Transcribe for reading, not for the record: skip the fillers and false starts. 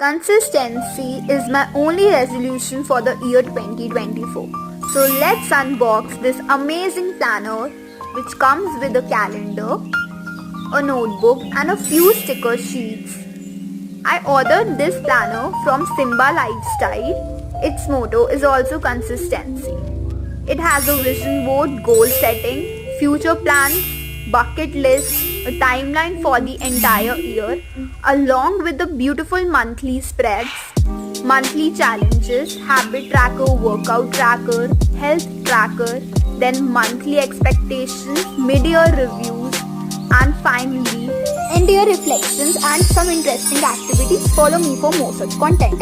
Consistency is my only resolution for the year 2024. So let's unbox this amazing planner which comes with a calendar, a notebook and a few sticker sheets. I ordered this planner from Simba Lifestyle. Its motto is also consistency. It has a vision board, goal setting, future plans, bucket list, a timeline for the entire year, along with the beautiful monthly spreads, monthly challenges, habit tracker, workout tracker, health tracker, then monthly expectations, mid-year reviews, and finally, end-year reflections and some interesting activities. Follow me for more such content.